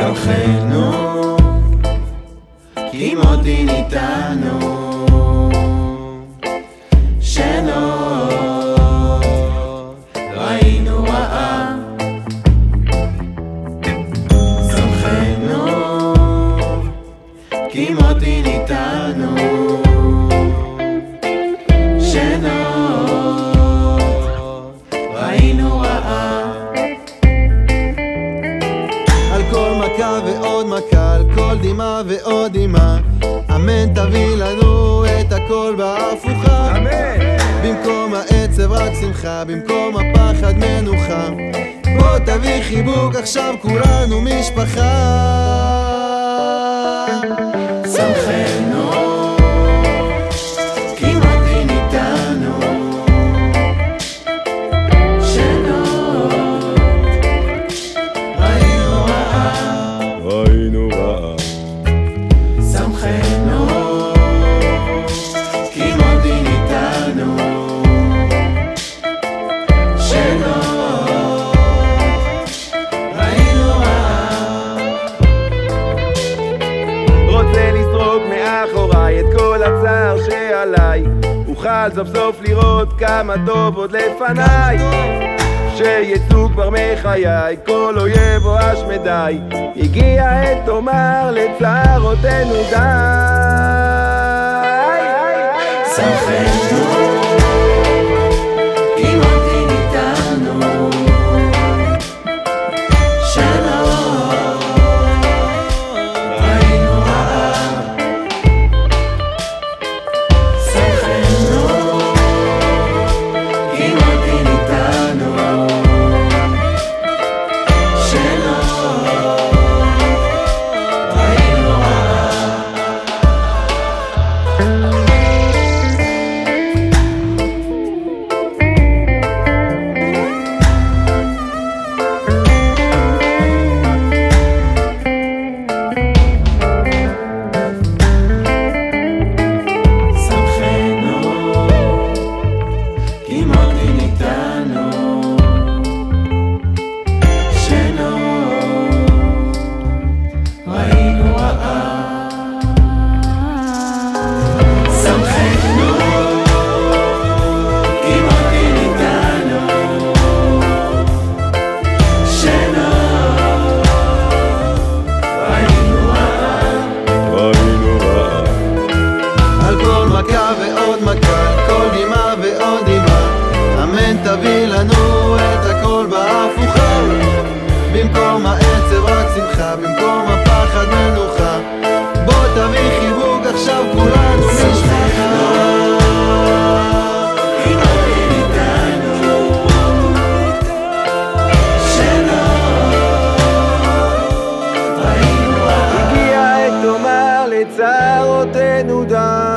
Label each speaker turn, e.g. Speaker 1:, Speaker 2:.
Speaker 1: סלחנו, כי מודי ניתנו שנו ראינו רעה. סלחנו, כי מודי ניתנו שנו ראינו רעה.
Speaker 2: על כל מכה ועוד מכה, על כל דמעה ועוד דמעה, אמן תביא לנו את הכל בהפוכה.
Speaker 3: אמן.
Speaker 2: במקום העצב רק שמחה, במקום הפחד מנוחה. בוא תביא חיבוק, עכשיו כולנו משפחה.
Speaker 1: סלחנו, כי מודי ניתנו שנו ראינו רעה.
Speaker 3: ראינו רעה.
Speaker 1: סלחנו, כי מודי ניתנו שנו ראינו רעה.
Speaker 3: רוצה לזרוק מאחוריי את כל הצער שעליי, אוכל סוף סוף לראות כמה טוב עוד לפניי. שיצאו כבר מחיי כל אויב או השמדי, הגיע עת תאמר לצערותינו די.
Speaker 1: סלחנו, כי מודי ניתנו שנו ראינו רעה. סלחנו, כי מודי ניתנו שנו ראינו רעה. כי מודי ניתנו שנו ראינו רעה. סלחנו, כי מודי ניתנו שנו ראינו רעה.
Speaker 3: ראינו רעה.
Speaker 2: על כל מכה ועוד מכה, על כל דמעה ועוד דמעה, אמן תביא לנו את הכל בהפוכה. במקום העצב רק שמחה, במקום הפחד מנוחה. בוא תביא חיבוק, עכשיו כולנו משפחה.
Speaker 1: כי מודי ניתנו שנו ראינו רעה.
Speaker 3: הגיע עת תאמר לצערותינו די.